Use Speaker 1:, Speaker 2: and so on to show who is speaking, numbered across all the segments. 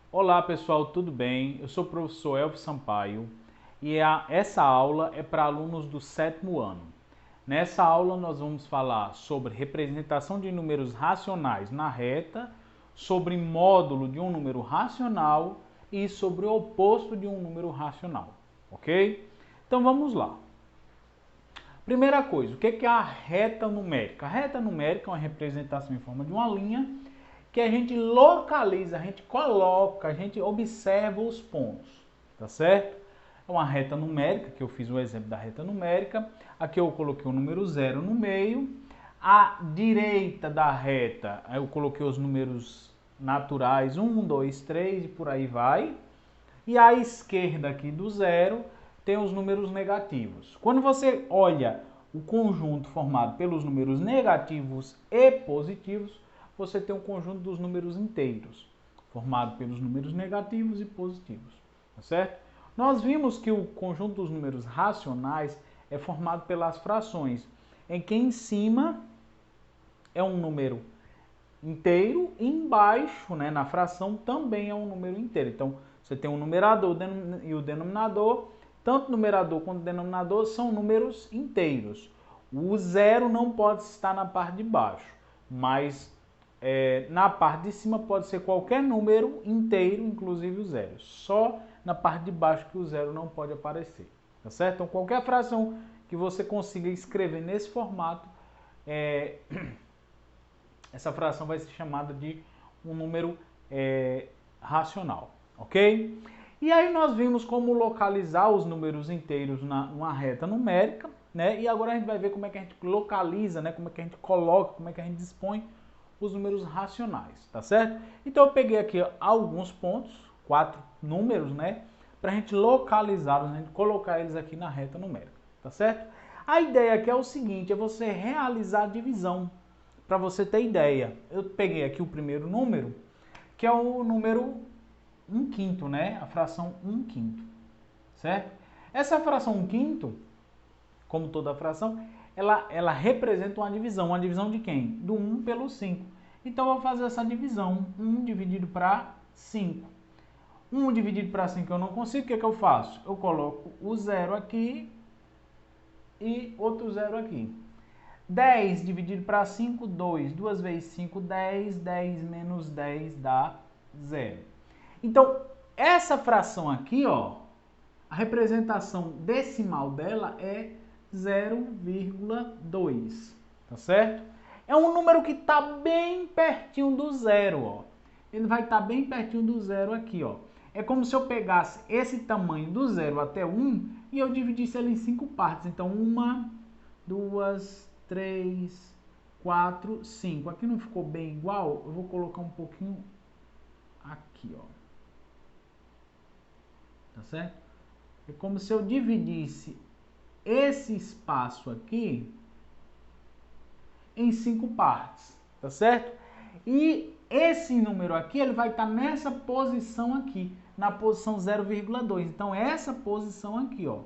Speaker 1: Olá pessoal, tudo bem? Eu sou o professor Elvio Sampaio e essa aula é para alunos do sétimo ano. Nessa aula nós vamos falar sobre representação de números racionais na reta, sobre módulo de um número racional e sobre o oposto de um número racional, ok? Então vamos lá. Primeira coisa, o que é a reta numérica? A reta numérica é uma representação em forma de uma linha que a gente localiza, a gente coloca, a gente observa os pontos, tá certo? É uma reta numérica, que eu fiz o exemplo da reta numérica. Aqui eu coloquei o número 0 no meio. À direita da reta, eu coloquei os números naturais, 1, 2, 3 e por aí vai. E à esquerda aqui do zero tem os números negativos. Quando você olha o conjunto formado pelos números negativos e positivos, você tem um conjunto dos números inteiros, formado pelos números negativos e positivos, tá certo? Nós vimos que o conjunto dos números racionais é formado pelas frações, em que em cima é um número inteiro e embaixo, né, na fração, também é um número inteiro. Então, você tem um numerador e o denominador. Tanto o numerador quanto o denominador são números inteiros. O zero não pode estar na parte de baixo, mas na parte de cima pode ser qualquer número inteiro, inclusive o zero. Só na parte de baixo que o zero não pode aparecer, tá certo? Então, qualquer fração que você consiga escrever nesse formato, essa fração vai ser chamada de um número racional, ok? E aí nós vimos como localizar os números inteiros numa reta numérica, né? E agora a gente vai ver como é que a gente localiza, né? Como é que a gente coloca, como é que a gente dispõe os números racionais, tá certo? Então eu peguei aqui alguns pontos, 4 números, né? Para a gente localizá-los, a gente colocar eles aqui na reta numérica, tá certo? A ideia aqui é o seguinte, é você realizar a divisão. Para você ter ideia, eu peguei aqui o primeiro número, que é o número 1/5, né? A fração 1/5, certo? Essa fração 1/5, como toda fração, ela representa uma divisão de quem? Do 1 pelo 5. Então eu vou fazer essa divisão, 1 dividido para 5. 1 dividido para 5 eu não consigo, o que é que eu faço? Eu coloco o 0 aqui e outro 0 aqui. 10 dividido para 5, 2. 2 vezes 5, 10. 10 menos 10 dá 0. Então, essa fração aqui, ó, a representação decimal dela é 0,2, tá certo? É um número que está bem pertinho do zero, ó. Ele vai estar bem pertinho do zero aqui, ó. É como se eu pegasse esse tamanho do 0 até 1 e eu dividisse ele em 5 partes. Então, 1, 2, 3, 4, 5. Aqui não ficou bem igual, eu vou colocar um pouquinho aqui, ó. Tá certo? É como se eu dividisse esse espaço aqui em 5 partes, tá certo? E esse número aqui, ele vai estar nessa posição aqui, na posição 0,2. Então, essa posição aqui, ó,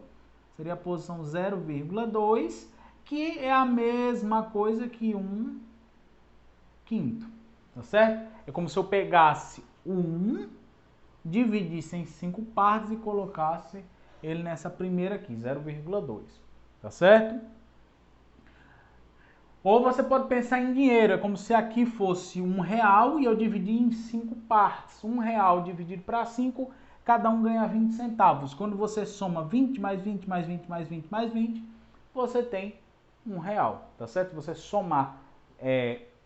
Speaker 1: seria a posição 0,2, que é a mesma coisa que 1/5, tá certo? É como se eu pegasse o 1, dividisse em 5 partes e colocasse ele nessa primeira aqui, 0,2, tá certo? Ou você pode pensar em dinheiro, é como se aqui fosse R$ 1 e eu dividir em 5 partes. R$ 1 dividido para 5, cada um ganha 20 centavos. Quando você soma 20 mais 20 mais 20 mais 20 mais 20, você tem R$ 1, tá certo? Você somar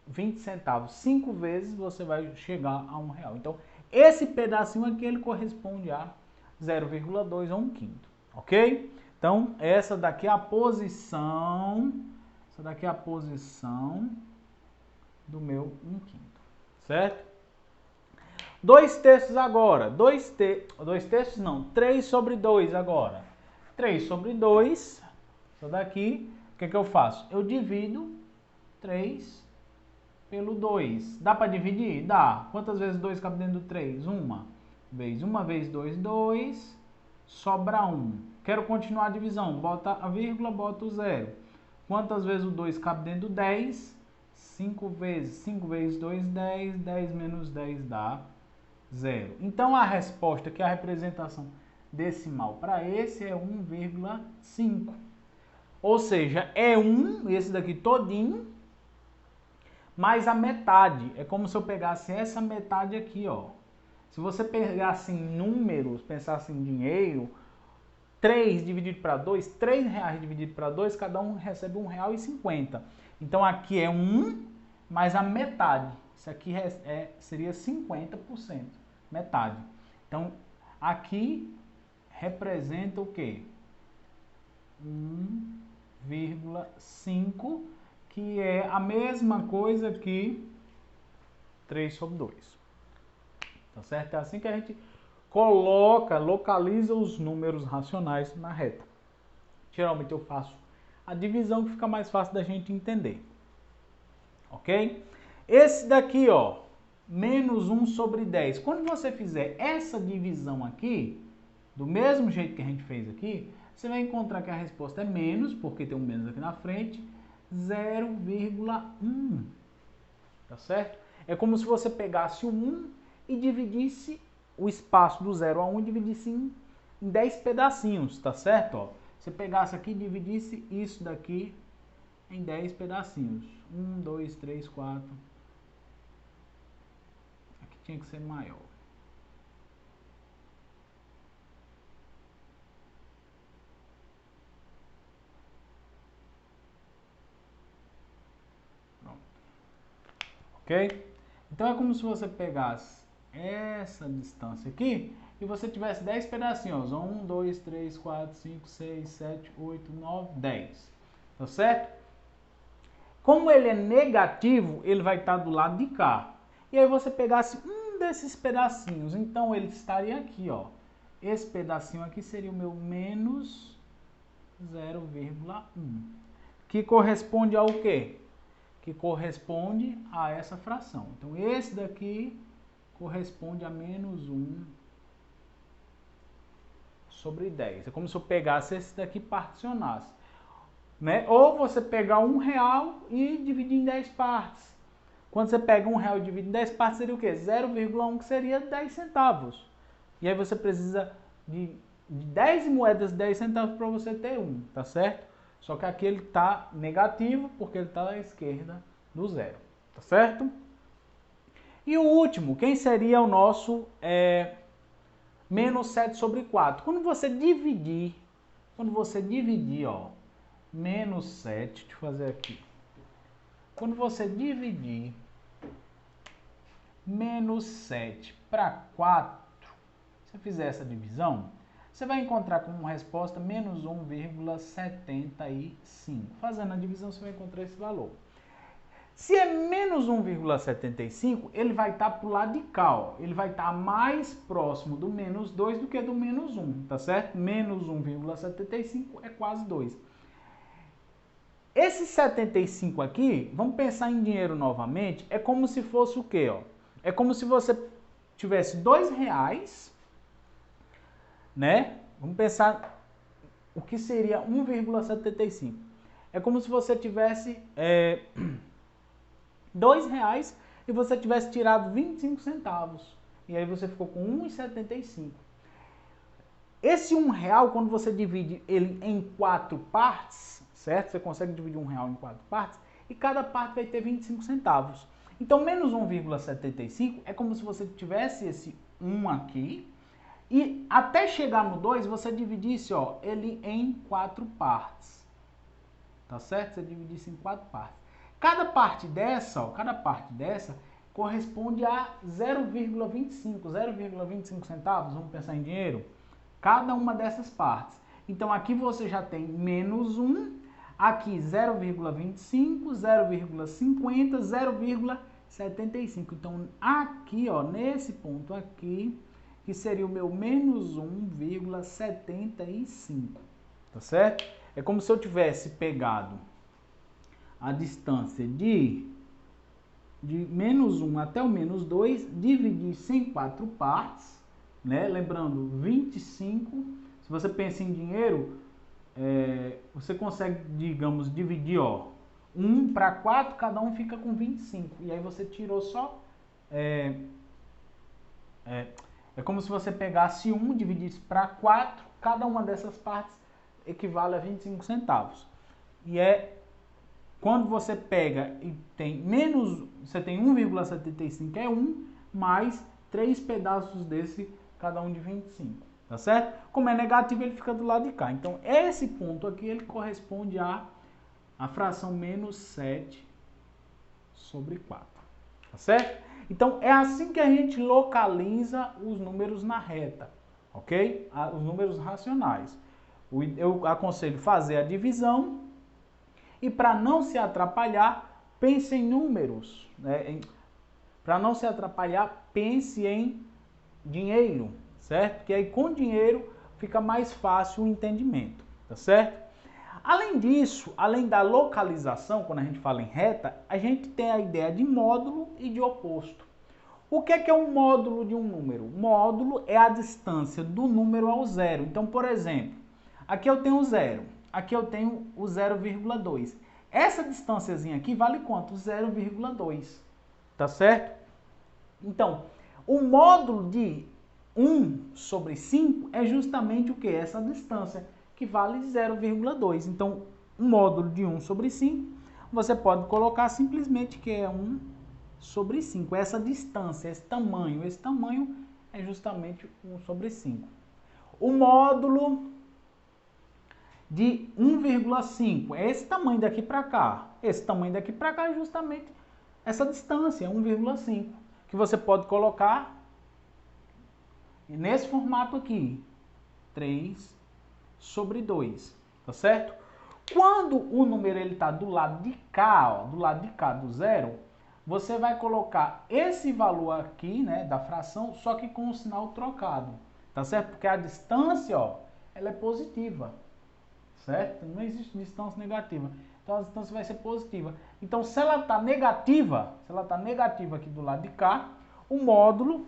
Speaker 1: 20 centavos 5 vezes, você vai chegar a R$ 1. Então, esse pedacinho aqui, ele corresponde a 0,2 ou 1/5, ok? Então, essa daqui é a posição... Essa daqui é a posição do meu 1/5, certo? 2/3 agora. 2/3 não, 3 sobre 2 agora. 3 sobre 2, essa daqui, o que eu faço? Eu divido 3 pelo 2. Dá para dividir? Dá. Quantas vezes 2 cabe dentro do 3? Uma vez. 1 vezes 2, 2. Sobra 1. Quero continuar a divisão. Bota a vírgula, bota o 0. Quantas vezes o 2 cabe dentro do 10? 5 vezes. 5 vezes 2, 10. 10 menos 10 dá 0. Então, a resposta, que é a representação decimal para esse é 1,5. Ou seja, é 1, esse daqui todinho, mais a metade. É como se eu pegasse essa metade aqui, ó. Se você pegasse em números, pensasse em dinheiro, 3 dividido para 2, 3 reais dividido para 2, cada um recebe R$1,50. Então aqui é 1 mais a metade. Isso aqui seria 50%, metade. Então aqui representa o quê? 1,5, que é a mesma coisa que 3 sobre 2. Tá certo? É assim que a gente localiza os números racionais na reta. Geralmente eu faço a divisão que fica mais fácil da gente entender. Ok? Esse daqui, ó, menos 1 sobre 10. Quando você fizer essa divisão aqui, do mesmo jeito que a gente fez aqui, você vai encontrar que a resposta é menos, porque tem um menos aqui na frente, 0,1. Tá certo? É como se você pegasse o 1 e dividisse o espaço do 0 a 1 e dividisse em 10 pedacinhos, tá certo? Ó, você pegasse aqui e dividisse isso daqui em 10 pedacinhos. 1, 2, 3, 4. Aqui tinha que ser maior. Pronto. Ok? Então é como se você pegasse essa distância aqui e você tivesse 10 pedacinhos. 1, 2, 3, 4, 5, 6, 7, 8, 9, 10. Tá certo? Como ele é negativo, ele vai estar do lado de cá. E aí você pegasse um desses pedacinhos, então ele estaria aqui, ó. Esse pedacinho aqui seria o meu menos 0,1. Que corresponde ao quê? Que corresponde a essa fração. Então esse daqui corresponde a menos 1 sobre 10. É como se eu pegasse esse daqui e particionasse. Né? Ou você pegar R$1 e dividir em 10 partes. Quando você pega R$1 e divide em 10 partes, seria o quê? 0,1, que seria 10 centavos. E aí você precisa de 10 moedas de 10 centavos para você ter 1, tá certo? Só que aqui ele está negativo, porque ele está à esquerda do zero, tá certo? E o último, quem seria o nosso menos 7 sobre 4? Quando você dividir, ó, menos 7, deixa eu fazer aqui. Quando você dividir menos 7 para 4, se você fizer essa divisão, você vai encontrar como resposta menos 1,75. Fazendo a divisão, você vai encontrar esse valor. Se é menos 1,75, ele vai estar para o lado de cá, ó. Ele vai estar mais próximo do menos 2 do que do menos 1, tá certo? Menos 1,75 é quase 2. Esse 75 aqui, vamos pensar em dinheiro novamente, é como se fosse o quê, ó? É como se você tivesse R$2, né? Vamos pensar o que seria 1,75. É como se você tivesse R$2 e você tivesse tirado 25 centavos. E aí você ficou com 1,75. Esse R$1, quando você divide ele em 4 partes, certo? Você consegue dividir R$1 em 4 partes e cada parte vai ter 25 centavos. Então, menos 1,75 é como se você tivesse esse 1 aqui e até chegar no 2 você dividisse, ó, ele em 4 partes. Tá certo? Você dividisse em 4 partes. Cada parte dessa, ó, corresponde a 0,25 centavos, vamos pensar em dinheiro. Cada uma dessas partes. Então aqui você já tem menos 1, aqui 0,25, 0,50, 0,75. Então aqui, ó, nesse ponto aqui, que seria o meu menos 1,75, tá certo? É como se eu tivesse pegado a distância de menos 1 até o menos 2, dividisse em 4 partes, né? Lembrando, 25, se você pensa em dinheiro, você consegue, digamos, dividir, ó, 1 para 4, cada um fica com 25. E aí você tirou só É como se você pegasse 1 e dividisse para 4, cada uma dessas partes equivale a 25 centavos. E quando você pega e tem menos, você tem 1,75 é 1, mais 3 pedaços desse, cada um de 25, tá certo? Como é negativo, ele fica do lado de cá. Então, esse ponto aqui, ele corresponde à fração menos 7 sobre 4, tá certo? Então, é assim que a gente localiza os números na reta, ok? Os números racionais. Eu aconselho fazer a divisão e, para não se atrapalhar, pense em números, né? Para não se atrapalhar, pense em dinheiro, certo? Porque aí com dinheiro fica mais fácil o entendimento, tá certo? Além disso, além da localização, quando a gente fala em reta, a gente tem a ideia de módulo e de oposto. O que é um módulo de um número? Módulo é a distância do número ao zero. Então, por exemplo, aqui eu tenho o zero, aqui eu tenho o 0,2. Essa distânciazinha aqui vale quanto? 0,2, tá certo? Então, o módulo de 1 sobre 5 é justamente o que? Essa distância, que vale 0,2. Então, o módulo de 1 sobre 5, você pode colocar simplesmente que é 1 sobre 5. Essa distância, esse tamanho é justamente 1 sobre 5. O módulo de 1,5 é esse tamanho daqui para cá. Esse tamanho daqui para cá é justamente essa distância, 1,5, que você pode colocar nesse formato aqui, 3 sobre 2, tá certo? Quando o número está do lado de cá, ó, do lado de cá do zero, você vai colocar esse valor aqui, né, da fração, só que com o sinal trocado, tá certo? Porque a distância, ó, ela é positiva, certo? Não existe distância negativa. Então a distância vai ser positiva. Então, se ela está negativa, aqui do lado de cá, o módulo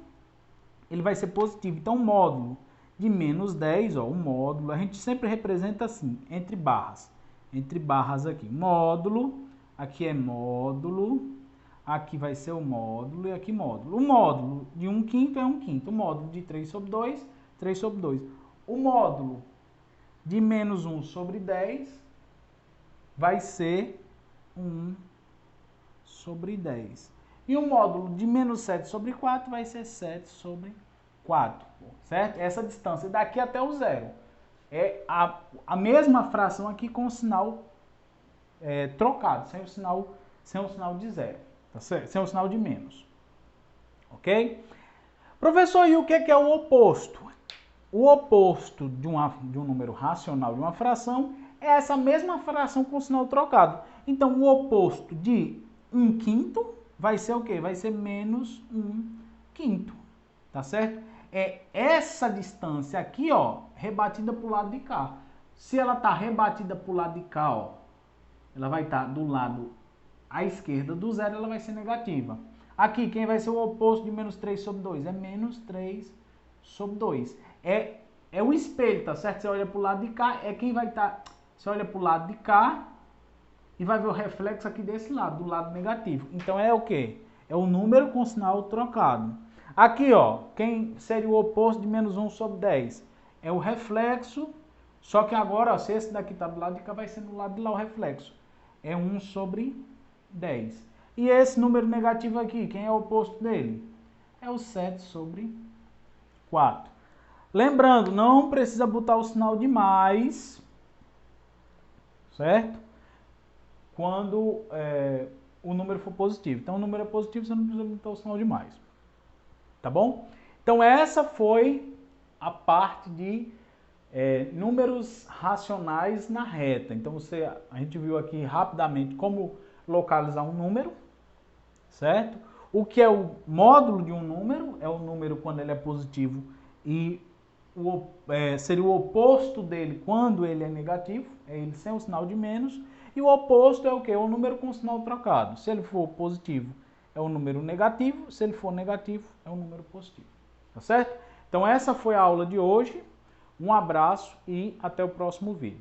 Speaker 1: ele vai ser positivo. Então, o módulo de menos 10, ó, o módulo, a gente sempre representa assim, entre barras aqui. Módulo, aqui é módulo, aqui vai ser o módulo e aqui módulo. O módulo de 1/5 é 1/5. O módulo de 3 sobre 2, 3 sobre 2. O módulo de menos 1 sobre 10 vai ser 1 sobre 10. E o módulo de menos 7 sobre 4 vai ser 7 sobre 4, certo? Essa distância daqui até o zero. É a mesma fração aqui com o sinal trocado, sem o sinal de zero, tá certo? Sem o sinal de menos. Ok? Professor, e o que é o oposto? O oposto de um número racional de uma fração é essa mesma fração com o sinal trocado. Então, o oposto de 1/5 vai ser o quê? Vai ser menos 1/5, tá certo? É essa distância aqui, ó, rebatida para o lado de cá. Se ela está rebatida para o lado de cá, ó, ela vai estar do lado à esquerda do zero, ela vai ser negativa. Aqui, quem vai ser o oposto de menos 3 sobre 2? É menos 3 sobre 2. É o espelho, tá certo? Você olha para o lado de cá, é quem vai estar... Você olha para o lado de cá e vai ver o reflexo aqui desse lado, do lado negativo. Então, é o quê? É o número com sinal trocado. Aqui, ó, quem seria o oposto de menos 1 sobre 10? É o reflexo, só que agora, ó, se esse daqui está do lado de cá, vai ser do lado de lá o reflexo. É 1 sobre 10. E esse número negativo aqui, quem é o oposto dele? É o 7 sobre 4. Lembrando, não precisa botar o sinal de mais, certo? Quando o número for positivo. Então, o número é positivo, você não precisa botar o sinal de mais. Tá bom? Então, essa foi a parte de números racionais na reta. Então, a gente viu aqui rapidamente como localizar um número, certo? O que é o módulo de um número? É o número quando ele é positivo e seria o oposto dele quando ele é negativo, é ele sem o sinal de menos. E o oposto é o quê? É o número com sinal trocado. Se ele for positivo, é o número negativo. Se ele for negativo, é o número positivo. Tá certo? Então essa foi a aula de hoje. Um abraço e até o próximo vídeo.